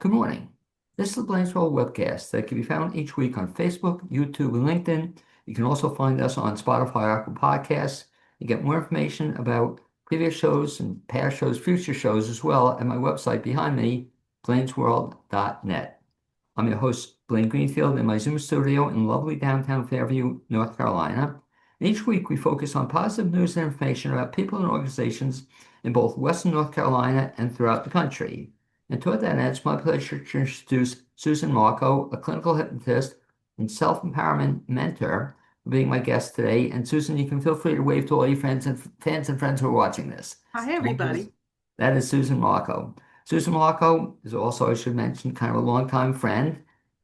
Good morning. This is the Blaine's World webcast that can be found each week on Facebook, YouTube, and LinkedIn. You can also find us on Spotify, Apple Podcasts. You get more information about previous shows and past shows, future shows as well at my website behind me, blainesworld.net. I'm your host, Blaine Greenfield, in my Zoom studio in lovely downtown Fairview, North Carolina. And each week, we focus on positive news and information about people and organizations in both Western North Carolina and throughout the country. And toward that end, it's my pleasure to introduce Susan Marco, a clinical hypnotist and self-empowerment mentor, for being my guest today. And Susan, you can feel free to wave to all your friends and fans and friends who are watching this. Hi, everybody. That is Susan Marco. Susan Marco is also, I should mention, kind of a longtime friend,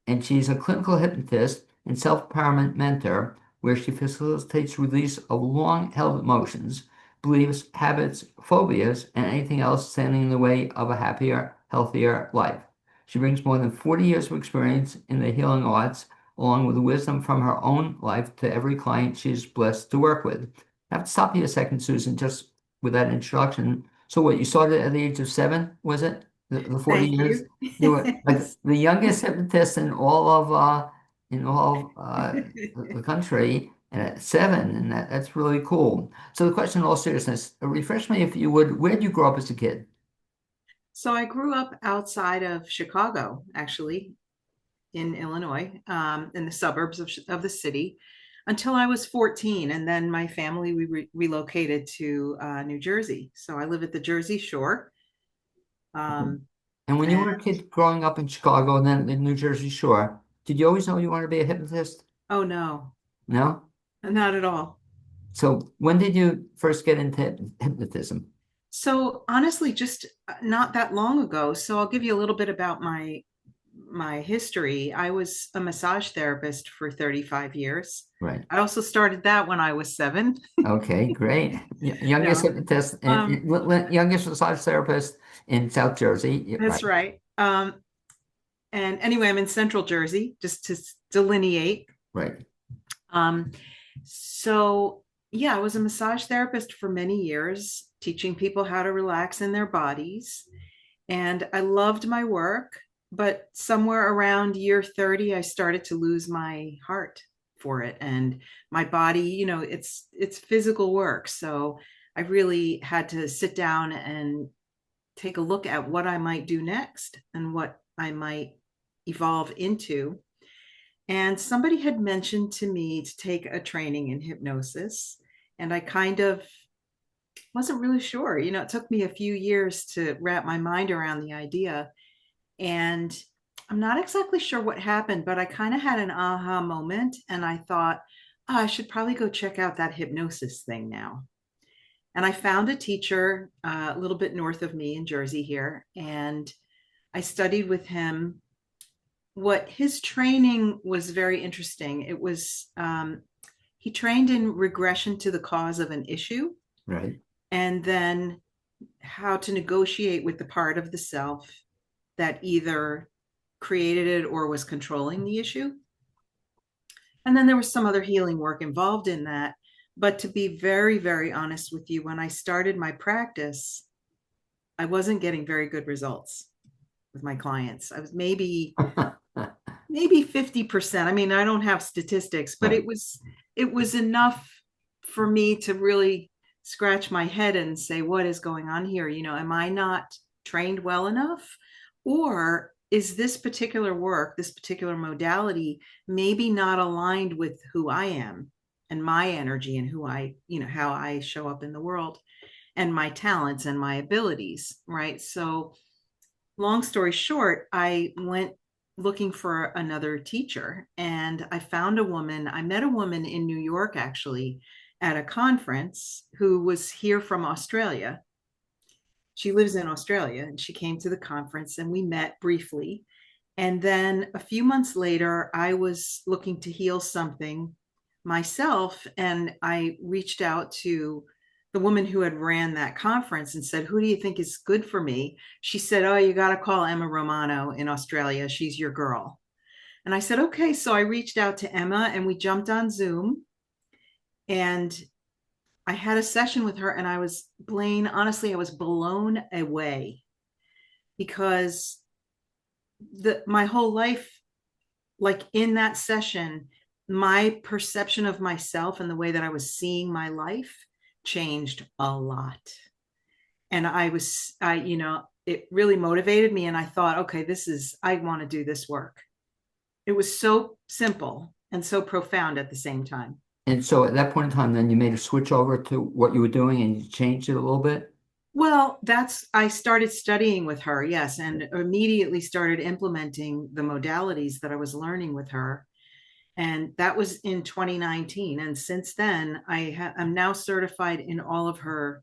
and she's a clinical hypnotist and self-empowerment mentor where she facilitates release of long-held emotions, beliefs, habits, phobias, and anything else standing in the way of a happier, healthier life. She brings more than 40 years of experience in the healing arts, along with wisdom from her own life to every client she's blessed to work with. I have to stop you a second, Susan, just with that introduction. So what, you started at the age of 7, was it? The 40 Thank years? you. You were like the youngest hypnotist in all of the country, and at 7, and that's really cool. So the question in all seriousness, refresh me if you would, where did you grow up as a kid? So I grew up outside of Chicago, actually, in Illinois, in the suburbs of the city, until I was 14. And then my family, we relocated to New Jersey. So I live at the Jersey Shore. Okay. Um, And when you and were a kid growing up in Chicago and then the New Jersey Shore, did you always know you wanted to be a hypnotist? oh, no, No? not at all. So when did you first get into hypnotism? So honestly, just not that long ago. So I'll give you a little bit about my history. I was a massage therapist for 35 years. Right. I also started that when I was 7. Okay, great. Youngest No, hypnotist and um, youngest massage therapist in South Jersey. that's Right, right. And anyway, I'm in Central Jersey, just to delineate. right. Um, so yeah, I was a massage therapist for many years, teaching people how to relax in their bodies. And I loved my work, but somewhere around year 30, I started to lose my heart for it. And my body, it's physical work. So I really had to sit down and take a look at what I might do next and what I might evolve into. And somebody had mentioned to me to take a training in hypnosis. And I kind of wasn't really sure. It took me a few years to wrap my mind around the idea. And I'm not exactly sure what happened, but I kind of had an aha moment. And I thought, "Oh, I should probably go check out that hypnosis thing now." And I found a teacher a little bit north of me in Jersey here. And I studied with him. What his training was very interesting. He trained in regression to the cause of an issue, Right. and then how to negotiate with the part of the self that either created it or was controlling the issue. And then there was some other healing work involved in that. But to be very, very honest with you, when I started my practice, I wasn't getting very good results with my clients. I was maybe 50%. I mean, I don't have statistics, but Right. it was enough for me to really scratch my head and say, what is going on here? Am I not trained well enough? Or is this particular work, this particular modality, maybe not aligned with who I am and my energy and how I show up in the world and my talents and my abilities, right? So long story short, I went looking for another teacher and I met a woman in New York actually at a conference who was here from Australia. She lives in Australia and she came to the conference and we met briefly. And then a few months later, I was looking to heal something myself. And I reached out to the woman who had ran that conference and said, "Who do you think is good for me?" She said, "Oh, you got to call Emma Romano in Australia. She's your girl." And I said, "Okay." So I reached out to Emma and we jumped on Zoom and I had a session with her. And Blaine, honestly, I was blown away because my whole life, like in that session, my perception of myself and the way that I was seeing my life changed a lot. And it really motivated me. And I thought, okay, I want to do this work. It was so simple and so profound at the same time. And so at that point in time, then you made a switch over to what you were doing and you changed it a little bit. Well, I started studying with her, yes, and immediately started implementing the modalities that I was learning with her. And that was in 2019. And since then, I'm now certified in all of her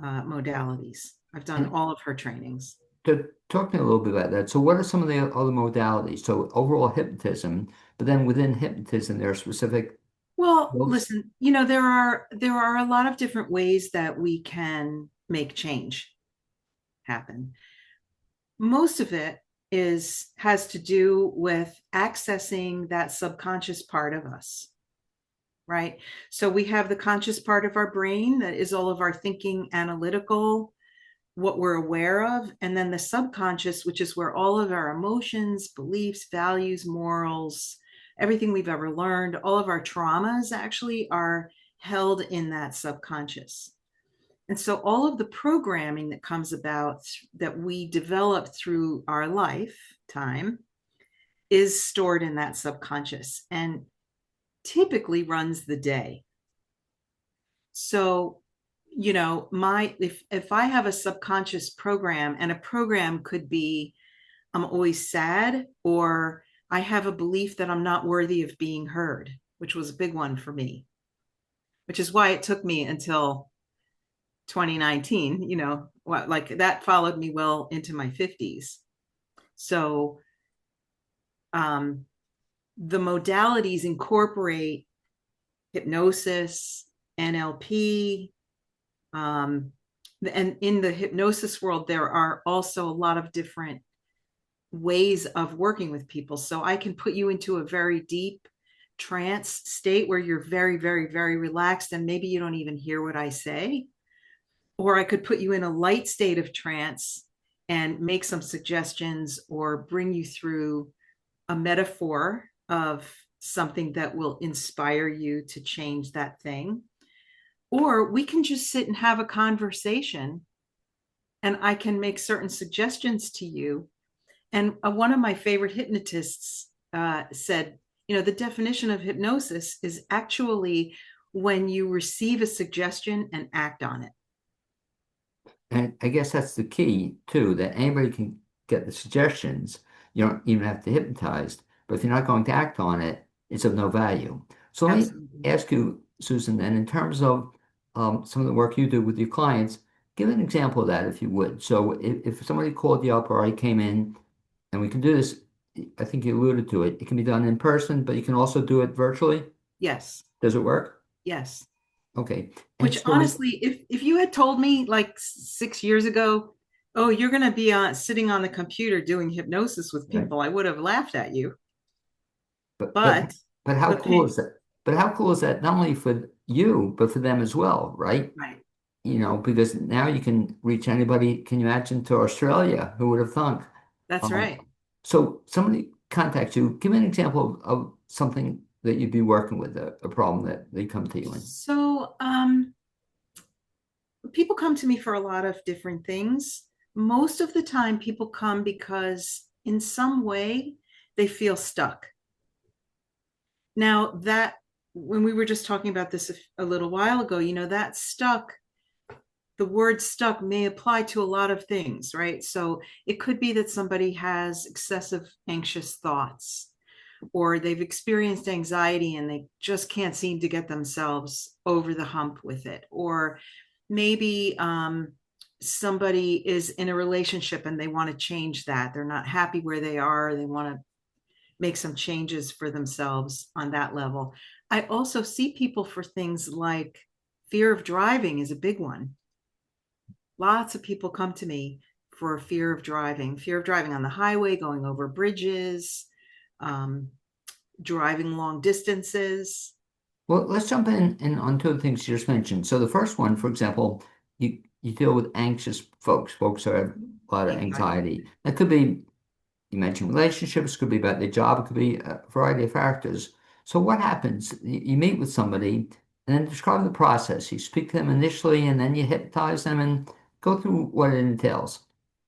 modalities. I've done And all of her trainings. to talk to me a little bit about that. So what are some of the other modalities? So overall hypnotism, but then within hypnotism, there are specific Well, skills. listen, there are a lot of different ways that we can make change happen. Most of it is has to do with accessing that subconscious part of us, right? So we have the conscious part of our brain that is all of our thinking, analytical, what we're aware of, and then the subconscious, which is where all of our emotions, beliefs, values, morals, everything we've ever learned, all of our traumas actually are held in that subconscious. And so all of the programming that comes about that we develop through our lifetime is stored in that subconscious and typically runs the day. So, my if I have a subconscious program, and a program could be I'm always sad, or I have a belief that I'm not worthy of being heard, which was a big one for me, which is why it took me until 2019, like that followed me well into my 50s. So um, the modalities incorporate hypnosis, NLP, um, and in the hypnosis world, there are also a lot of different ways of working with people. So I can put you into a very deep trance state where you're very, very, very relaxed and maybe you don't even hear what I say. Or I could put you in a light state of trance and make some suggestions or bring you through a metaphor of something that will inspire you to change that thing. Or we can just sit and have a conversation and I can make certain suggestions to you. And one of my favorite hypnotists said, the definition of hypnosis is actually when you receive a suggestion and act on it. And I guess that's the key too, that anybody can get the suggestions. You don't even have to hypnotize, but if you're not going to act on it, it's of no value. So let me Absolutely. ask you, Susan, and in terms of some of the work you do with your clients, give an example of that if you would. So if somebody called you up or I came in and we can do this, I think you alluded to it. It can be done in person, but you can also do it virtually. Yes. Does it work? Yes. Okay. And Which so, honestly, if you had told me like 6 years ago, oh, you're going to be sitting on the computer doing hypnosis with right. people, I would have laughed at you. But but But but how the cool pain, is that? But how cool is that not only for you, but for them as well, right? right? Because now you can reach anybody, can you imagine, to Australia? Who would have thunk? That's Um, right. so somebody contacts you, give me an example of something that you'd be working with, a problem that they come to you in. So, people come to me for a lot of different things. Most of the time, people come because in some way they feel stuck. Now, that when we were just talking about this a little while ago, that stuck, the word stuck may apply to a lot of things, right? So it could be that somebody has excessive anxious thoughts, or they've experienced anxiety and they just can't seem to get themselves over the hump with it. Or maybe somebody is in a relationship and they want to change that. They're not happy where they are. They want to make some changes for themselves on that level. I also see people for things like fear of driving is a big one. Lots of people come to me for fear of driving on the highway, going over bridges, um, driving long distances, Well, let's jump in on two of the things you just mentioned. So the first one, for example, you deal with anxious folks, folks who have a lot of anxiety. anxiety. That could be You mentioned relationships, could be about their job, it could be a variety of factors. So what happens? You meet with somebody and then describe the process. You speak to them initially and then you hypnotize them and go through what it entails.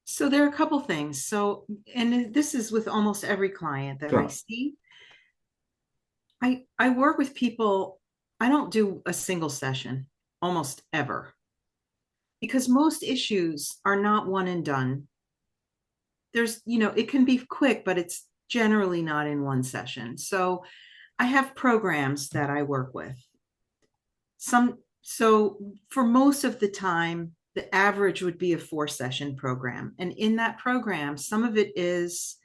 So there are a couple things. So, and this is with almost every client that I Sure. see. I work with people, I don't do a single session almost ever because most issues are not one and done. It can be quick, but it's generally not in one session. So I have programs that I work with. So for most of the time, the average would be a 4 session program. And in that program, some of it is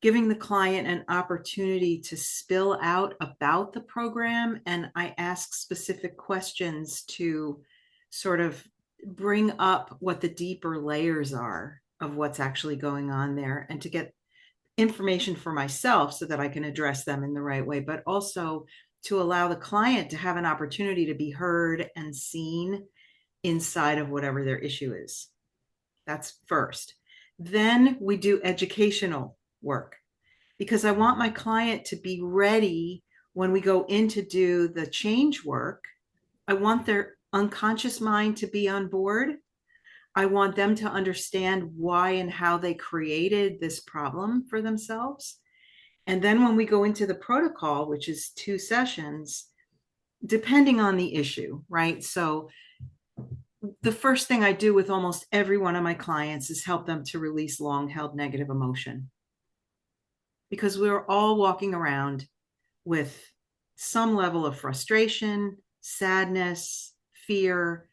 giving the client an opportunity to spill out about the program. And I ask specific questions to sort of bring up what the deeper layers are of what's actually going on there and to get information for myself so that I can address them in the right way, but also to allow the client to have an opportunity to be heard and seen inside of whatever their issue is. That's first. Then we do educational work because I want my client to be ready when we go in to do the change work. I want their unconscious mind to be on board. I want them to understand why and how they created this problem for themselves. And then when we go into the protocol, which is 2 sessions, depending on the issue, right? So the first thing I do with almost every one of my clients is help them to release long held negative emotion because we're all walking around with some level of frustration, sadness, fear,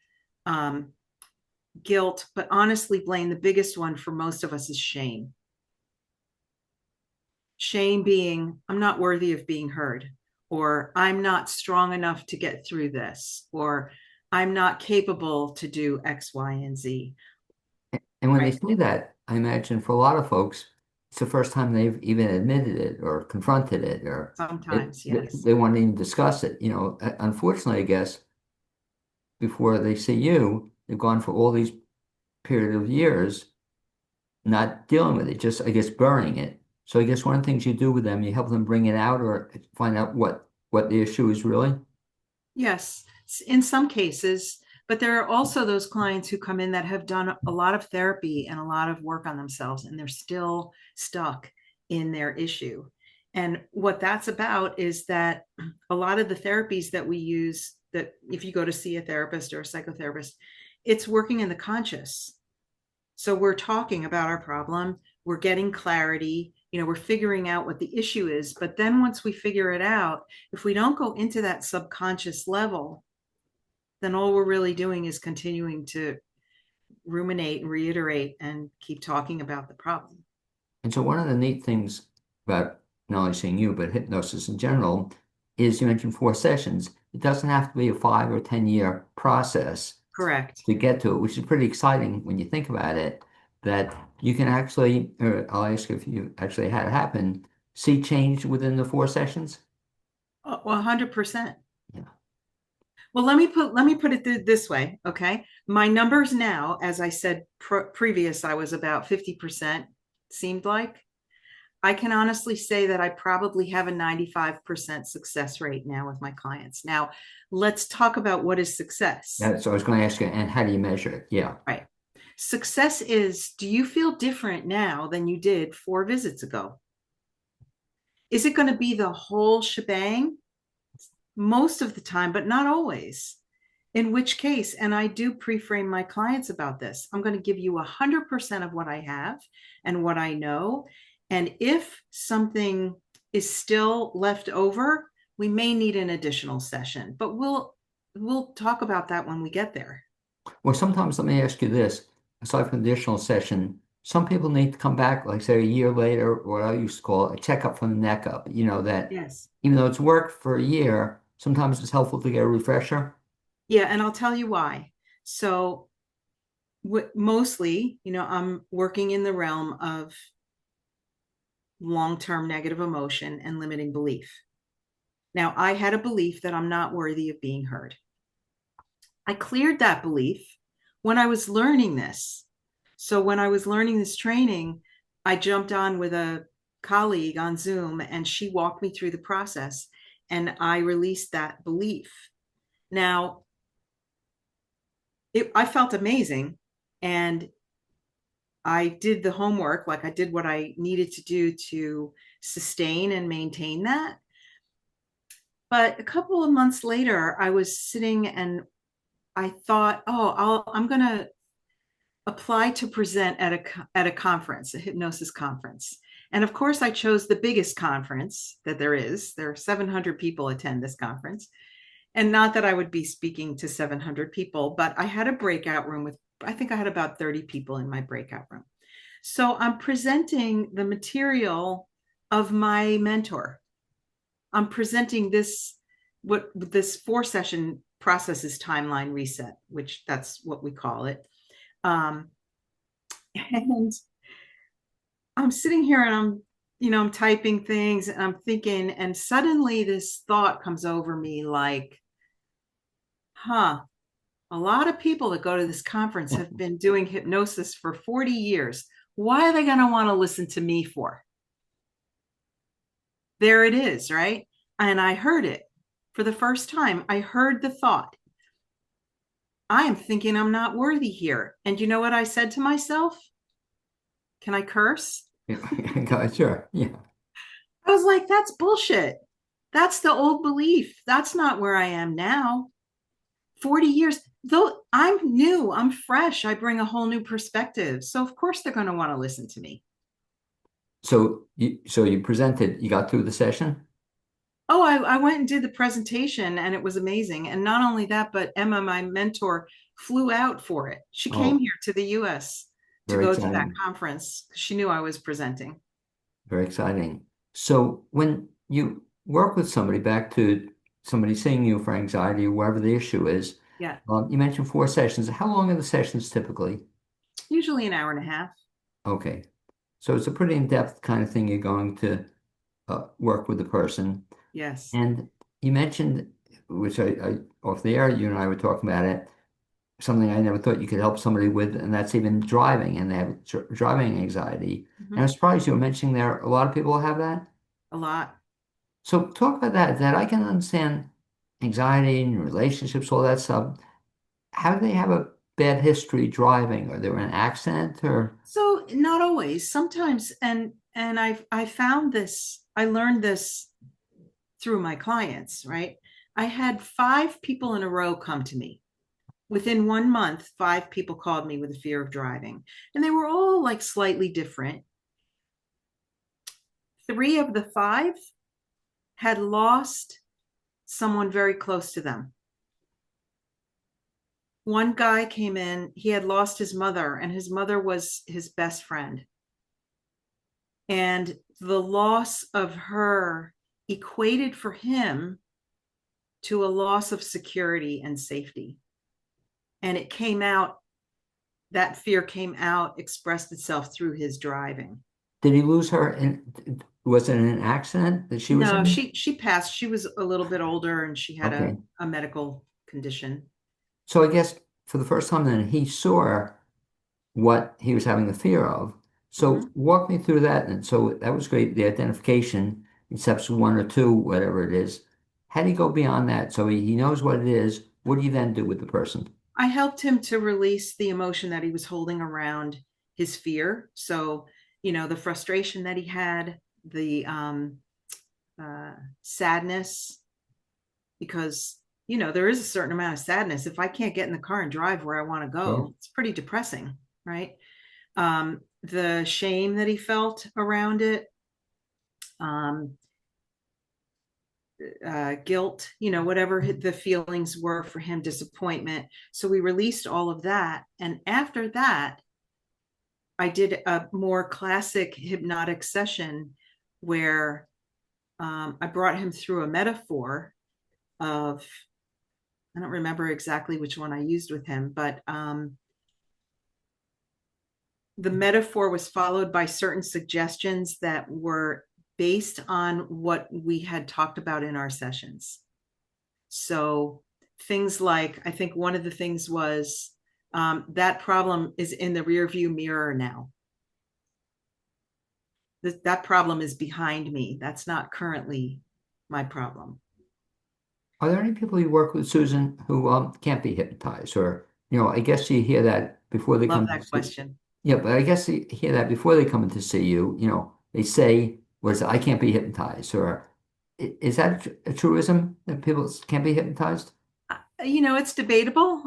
um, guilt, but honestly, Blaine, the biggest one for most of us is shame. Shame being, I'm not worthy of being heard, or I'm not strong enough to get through this, or I'm not capable to do X, Y, and Z. And when they Right. say that, I imagine for a lot of folks, it's the first time they've even admitted it or confronted it or Sometimes, yes. they won't even discuss it. Unfortunately, I guess before they see you, they've gone for all these period of years not dealing with it, just I guess burying it. So I guess one of the things you do with them, you help them bring it out or find out what the issue is really. Yes, in some cases, but there are also those clients who come in that have done a lot of therapy and a lot of work on themselves, and they're still stuck in their issue. And what that's about is that a lot of the therapies that we use, that if you go to see a therapist or a psychotherapist, it's working in the conscious. So we're talking about our problem, we're getting clarity, we're figuring out what the issue is. But then once we figure it out, if we don't go into that subconscious level, then all we're really doing is continuing to ruminate and reiterate and keep talking about the problem. And so one of the neat things about not only seeing you, but hypnosis in general, is you mentioned 4 sessions. It doesn't have to be a 5 or 10 year process Correct. to get to it, which is pretty exciting when you think about it, that you can actually, or I'll ask you if you actually had it happen, see change within the 4 sessions? 100%. Yeah. Well, let me put it this way, okay? My numbers now, as I said previous, I was about 50%, seemed like. I can honestly say that I probably have a 95% success rate now with my clients. Now, let's talk about what is success. So I was going to ask you, and how do you measure it? Yeah. Right. Success is, do you feel different now than you did 4 visits ago? Is it going to be the whole shebang? Most of the time, but not always. In which case, and I do pre-frame my clients about this, I'm going to give you 100% of what I have and what I know. And if something is still left over, we may need an additional session, but we'll talk about that when we get there. Well, sometimes let me ask you this, aside from the additional session, some people need to come back, like say a year later, what I used to call a checkup from the neck up, that Yes. even though it's worked for a year, sometimes it's helpful to get a refresher. Yeah, and I'll tell you why. So mostly, I'm working in the realm of long-term negative emotion and limiting belief. Now, I had a belief that I'm not worthy of being heard. I cleared that belief when I was learning this. So when I was learning this training, I jumped on with a colleague on Zoom and she walked me through the process and I released that belief. Now, I felt amazing and I did the homework, like I did what I needed to do to sustain and maintain that. But a couple of months later, I was sitting and I thought, oh, I'm going to apply to present at a conference, a hypnosis conference. And of course, I chose the biggest conference that there is. There are 700 people attend this conference. And not that I would be speaking to 700 people, but I had a breakout room with, I think I had about 30 people in my breakout room. So I'm presenting the material of my mentor. I'm presenting what this 4 session process is timeline reset, which that's what we call it. And I'm sitting here and I'm typing things and I'm thinking, and suddenly this thought comes over me like, huh, a lot of people that go to this conference have been doing hypnosis for 40 years. Why are they going to want to listen to me for? There it is, right? And I heard it for the first time. I heard the thought, I am thinking I'm not worthy here. And you know what I said to myself? Can I curse? Sure. Yeah. I was like, that's bullshit. That's the old belief. That's not where I am now. 40 years, though I'm new, I'm fresh, I bring a whole new perspective. So, of course, they're going to want to listen to me. So you presented, you got through the session? Oh, I went and did the presentation and it was amazing. And not only that, but Emma, my mentor, flew out for it. She came Oh, here to the US to very go to that exciting. conference. She knew I was presenting. Very exciting. So when you work with somebody, back to somebody seeing you for anxiety, wherever the issue is, Yeah, you mentioned 4 sessions. How long are the sessions typically? usually an hour and a half. Okay. So it's a pretty in-depth kind of thing you're going to work with the person. Yes. And you mentioned, which I off the air, you and I were talking about it, something I never thought you could help somebody with, and that's even driving, and they have driving anxiety. And Hmm. I'm surprised you were mentioning there a lot of people have that. A lot. So talk about that, that I can understand anxiety and relationships, all that stuff. How do they have a bad history driving? Are there an accident or So not always. Sometimes, and I found this, I learned this through my clients, right? I had 5 people in a row come to me. Within 1 month, 5 people called me with a fear of driving, and they were all like slightly different. 3 of the 5 had lost someone very close to them. One guy came in, he had lost his mother, and his mother was his best friend. And the loss of her equated for him to a loss of security and safety. And it came out, that fear came out, expressed itself through his driving. did he lose her in, was it an accident that she was No, in? she passed. She was a little bit older and she had Okay. a medical condition. So I guess for the first time then he saw what he was having the fear of. So Mm-hmm. walk me through that. And so that was great, the identification in steps 1 or 2, whatever it is. How do you go beyond that? So he knows what it is. What do you then do with the person? I helped him to release the emotion that he was holding around his fear. So, the frustration that he had, the sadness, because, there is a certain amount of sadness. If I can't get in the car and drive where I want to Sure. go, it's pretty depressing, right? The shame that he felt around it, um, guilt, whatever the feelings were for him, disappointment. So we released all of that. And after that, I did a more classic hypnotic session where I brought him through a metaphor of, I don't remember exactly which one I used with him, but the metaphor was followed by certain suggestions that were based on what we had talked about in our sessions. So things like, I think one of the things was that problem is in the rear view mirror now. that problem is behind me. That's not currently my problem. Are there any people you work with, Susan, who can't be hypnotized? Or, I guess you hear that before they Love come to that see. question. Yeah, but I guess you hear that before they come in to see you. They say, "Was I can't be hypnotized?" Or is that a truism that people can't be hypnotized? It's debatable.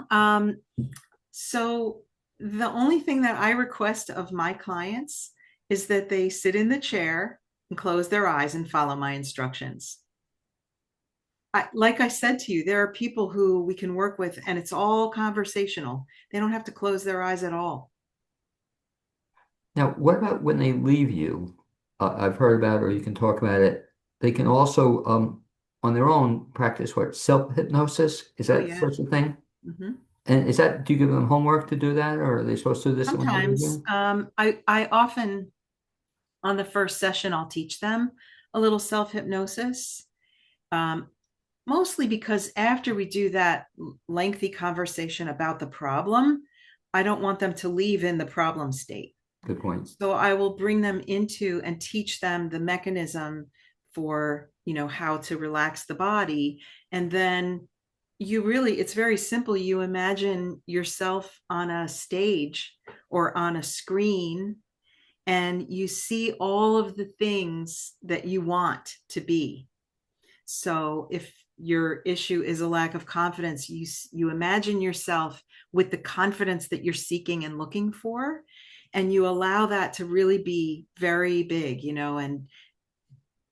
So the only thing that I request of my clients is that they sit in the chair and close their eyes and follow my instructions. Like I said to you, there are people who we can work with and it's all conversational. They don't have to close their eyes at all. Now, what about when they leave you? I've heard about, or you can talk about it. They can also, on their own, practice what? Self-hypnosis? Is Oh, that yeah. such a thing? Hmm. And do you give them homework to do that, or are they supposed to do this when they leave Sometimes you? I often, on the first session, I'll teach them a little self hypnosis. Um, Mostly because after we do that lengthy conversation about the problem, I don't want them to leave in the problem state. Good point. So I will bring them into and teach them the mechanism for, how to relax the body. And then it's very simple. You imagine yourself on a stage or on a screen, and you see all of the things that you want to be. So if your issue is a lack of confidence, you imagine yourself with the confidence that you're seeking and looking for, and you allow that to really be very big, and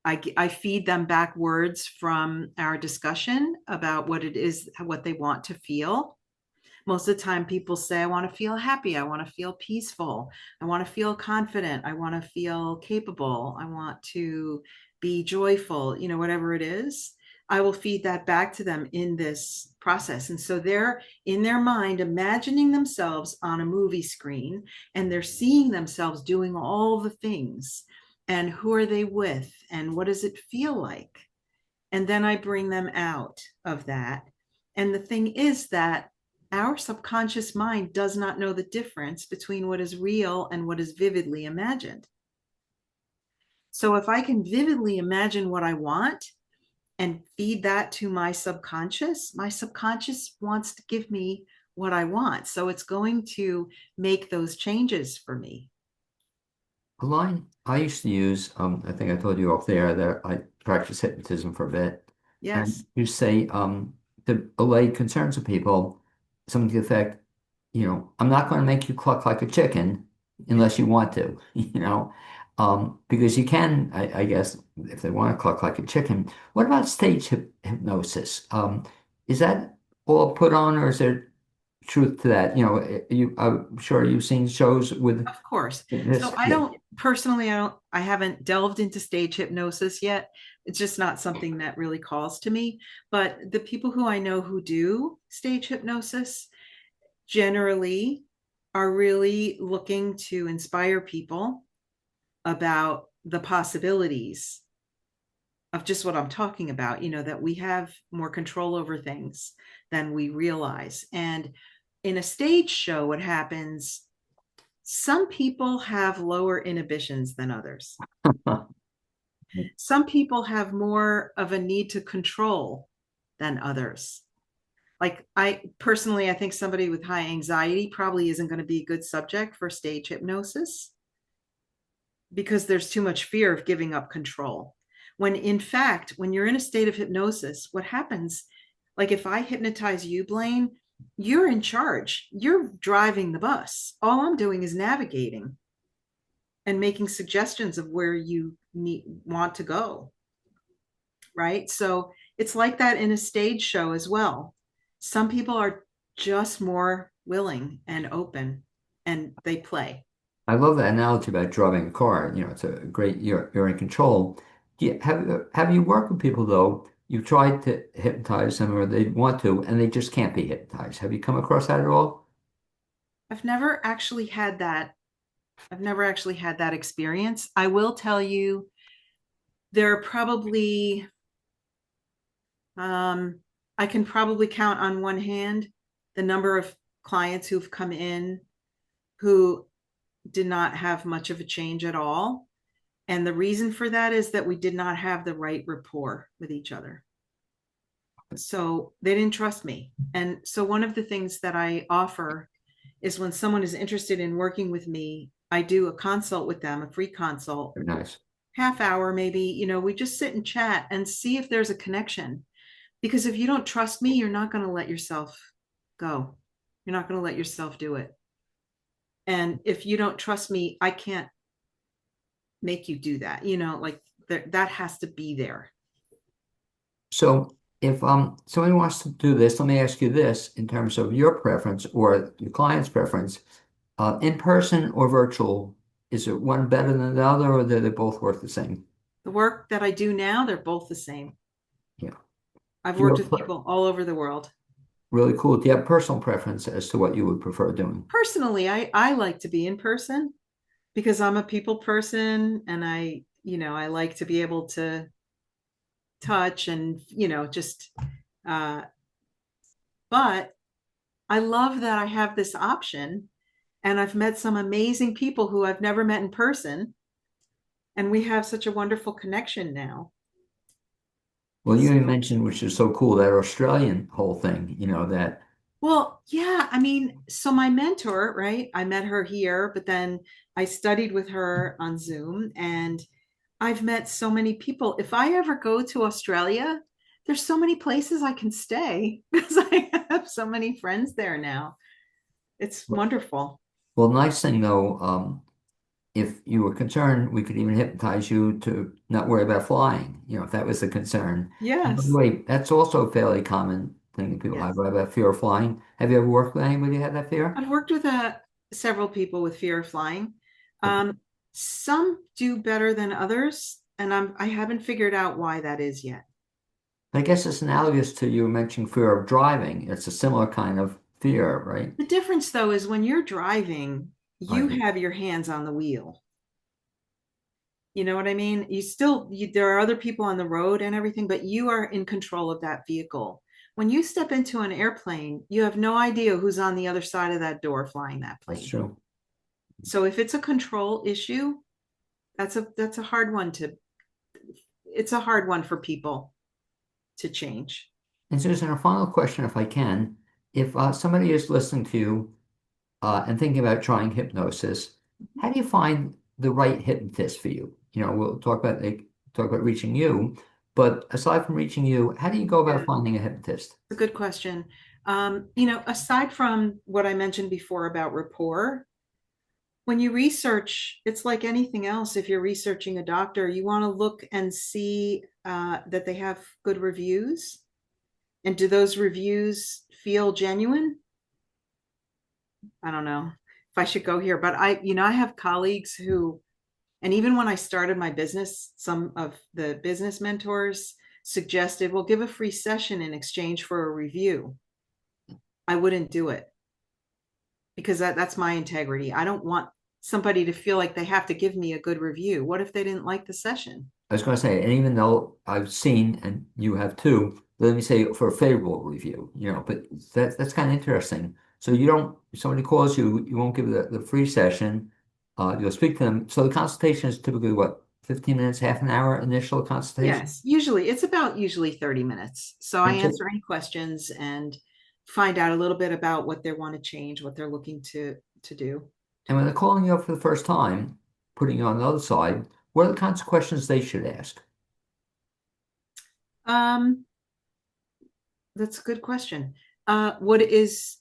I feed them back words from our discussion about what it is, what they want to feel. Most of the time people say, I want to feel happy, I want to feel peaceful, I want to feel confident, I want to feel capable, I want to be joyful, whatever it is. I will feed that back to them in this process. And so they're in their mind imagining themselves on a movie screen, and they're seeing themselves doing all the things, and who are they with and what does it feel like. And then I bring them out of that. And the thing is that our subconscious mind does not know the difference between what is real and what is vividly imagined. So if I can vividly imagine what I want and feed that to my subconscious wants to give me what I want. So it's going to make those changes for me. A line I used to use, I think I told you off there that I practiced hypnotism for a bit, and Yes, you say to allay concerns of people, something to the effect, I'm not going to make you cluck like a chicken unless you want to, because you can, I guess, if they want to cluck like a chicken. What about stage hypnosis? Is that all put on, or is there truth to that? I'm sure you've seen shows with of course. So this. I Yeah. don't personally, I haven't delved into stage hypnosis yet. It's just not something that really calls to me. But the people who I know who do stage hypnosis generally are really looking to inspire people about the possibilities of just what I'm talking about, that we have more control over things than we realize. And in a stage show, what happens, some people have lower inhibitions than others. Some people have more of a need to control than others. Like I think somebody with high anxiety probably isn't going to be a good subject for stage hypnosis because there's too much fear of giving up control. When in fact, when you're in a state of hypnosis, what happens, like if I hypnotize you, Blaine, you're in charge. You're driving the bus. All I'm doing is navigating and making suggestions of where you want to go. Right. So it's like that in a stage show as well. Some people are just more willing and open and they play. I love that analogy about driving a car. It's a great, you're in control. Have you worked with people though? You've tried to hypnotize them or they want to, and they just can't be hypnotized. Have you come across that at all? I've never actually had that. I've never actually had that experience. I will tell you, there are probably, um, I can probably count on one hand the number of clients who've come in who did not have much of a change at all. And the reason for that is that we did not have the right rapport with each other. So they didn't trust me. And so one of the things that I offer is when someone is interested in working with me, I do a consult with them, a free consult, Very nice. half hour maybe. We just sit and chat and see if there's a connection. Because if you don't trust me, you're not going to let yourself go. You're not going to let yourself do it. And if you don't trust me, I can't make you do that. Like that has to be there. So if somebody wants to do this, let me ask you this in terms of your preference or your client's preference, in person or virtual, is it one better than the other, or do they both work the same? The work that I do now, they're both the same. Yeah. I've Do you worked have with people all over the world. really cool? Do you have personal preference as to what you would prefer doing? Personally, I like to be in person because I'm a people person and I like to be able to touch and, just uh but I love that I have this option and I've met some amazing people who I've never met in person and we have such a wonderful connection now. Well, you So, mentioned, which is so cool, that Australian whole thing, that well, yeah, I mean, so my mentor, right? I met her here, but then I studied with her on Zoom and I've met so many people. If I ever go to Australia, there's so many places I can stay because I have so many friends there now. It's wonderful. well, nice thing though, if you were concerned, we could even hypnotize you to not worry about flying, if that was the concern. And by the Yes. way, that's also a fairly common thing that people have, Yes. right, about fear of flying. Have you ever worked with anybody who had that fear? I've worked with several people with fear of flying. Okay. Some do better than others, and I haven't figured out why that is yet. I guess it's analogous to you mentioning fear of driving. It's a similar kind of fear, right? The difference, though, is when you're driving, you Right. have your hands on the wheel. You know what I mean? There are other people on the road and everything, but you are in control of that vehicle. When you step into an airplane, you have no idea who's on the other side of that door flying that That's plane. true. So if it's a control issue, that's a hard one to it's a hard one for people to change. And Susan, a final question, if I can. If somebody is listening to you and thinking about trying hypnosis, how do you find the right hypnotist for you? We'll talk about reaching you, but aside from reaching you, how do you go about Yeah, finding a hypnotist? it's a good question. Aside from what I mentioned before about rapport, when you research, it's like anything else. If you're researching a doctor, you want to look and see that they have good reviews. And do those reviews feel genuine? I don't know if I should go here, but I have colleagues who, and even when I started my business, some of the business mentors suggested, well, give a free session in exchange for a review. I wouldn't do it because that's my integrity. I don't want somebody to feel like they have to give me a good review. What if they didn't like the session? I was going to say, and even though I've seen, and you have too, let me say for a favorable review, but that's kind of interesting. So you don't, if somebody calls you, you won't give the free session. You'll speak to them. So the consultation is typically what, 15 minutes, half an hour initial consultation? Yes, usually it's about usually 30 minutes. So I And so, answer any questions and find out a little bit about what they want to change, what they're looking to do. and when they're calling you up for the first time, putting you on the other side, what are the kinds of questions they should ask? Um, that's a good question. What is,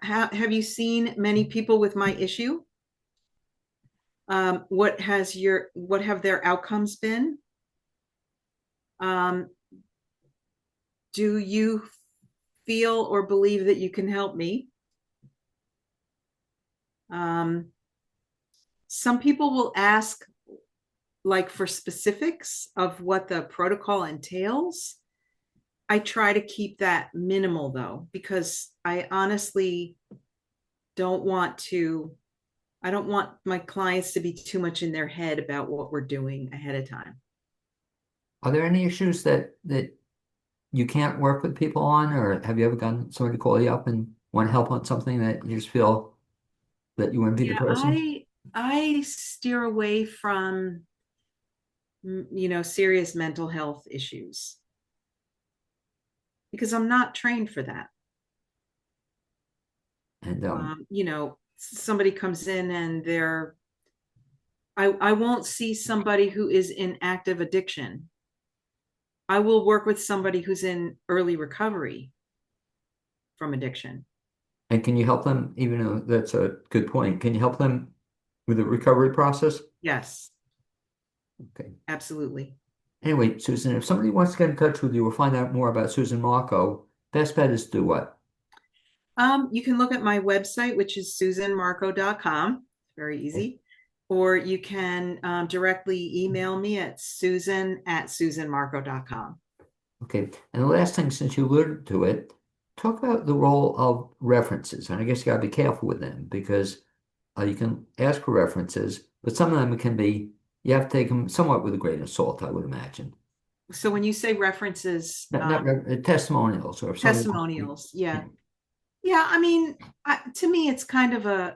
have you seen many people with my issue? What have their outcomes been? Um, do you feel or believe that you can help me? Um, some people will ask like for specifics of what the protocol entails. I try to keep that minimal though, because I honestly don't want to, I don't want my clients to be too much in their head about what we're doing ahead of time. Are there any issues that you can't work with people on, or have you ever gotten somebody to call you up and want help on something that you just feel that you wouldn't be the Yeah, person? I steer away from serious mental health issues because I'm not trained for that. And Somebody comes in and I won't see somebody who is in active addiction. I will work with somebody who's in early recovery from addiction. and can you help them, even though that's a good point, can you help them with the recovery process? Yes, Okay. absolutely. Anyway, Susan, if somebody wants to get in touch with you or find out more about Susan Marco, best bet is to do what? You can look at my website, which is susanmarco.com. Very Okay. easy. Or you can directly email me at susan@susanmarco.com. Okay. And the last thing, since you alluded to it, talk about the role of references. And I guess you got to be careful with them because you can ask for references, but some of them can be, you have to take them somewhat with a grain of salt, I would imagine. So when you say references, Testimonials, or if somebody wants to, testimonials, yeah. yeah. Yeah, I mean, to me, it's kind of a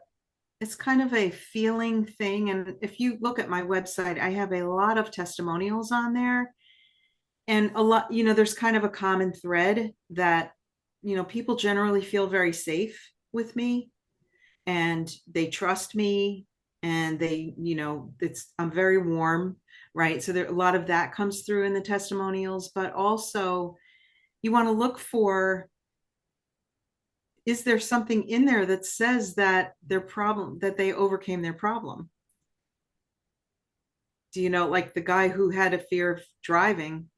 feeling thing. And if you look at my website, I have a lot of testimonials on there. And a lot, there's kind of a common thread that, people generally feel very safe with me and they trust me and I'm very warm, right? So there a lot of that comes through in the testimonials, but also you want to look for, is there something in there that says that that they overcame their problem? Do you know, like the guy who had a fear of driving,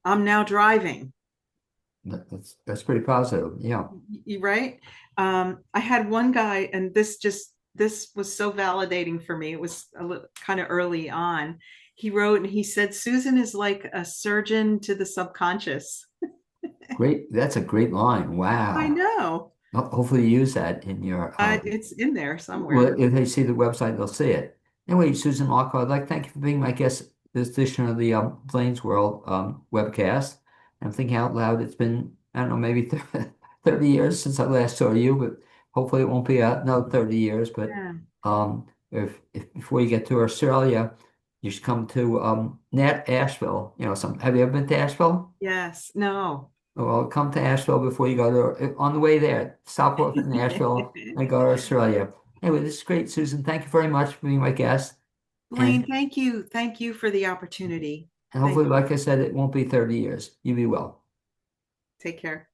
I'm now driving. That's pretty positive. Yeah. You right? I had one guy, and this was so validating for me. It was a little kind of early on. He wrote and he said, Susan is like a surgeon to the subconscious. Great. That's a great line. I Wow. know. Hopefully you use that in your It's in there well, somewhere. if they see the website, they'll see it. Anyway, Susan Marco, I'd like to thank you for being my guest this edition of the Blaine's World webcast. I'm thinking out loud, it's been, I don't know, maybe 30 years since I last saw you, but hopefully it won't be another 30 years. But Yeah. if before you get to Australia, you should come to Nat Asheville. Have you ever been to Asheville? Yes. No. Well, come to Asheville before you go on the way there, stop off in Asheville and go to Australia. Anyway, this is great, Susan. Thank you very much for being my guest. Blaine, And, thank you. Thank you for the opportunity. and Thank hopefully, you. like I said, it won't be 30 years. You be well. Take care.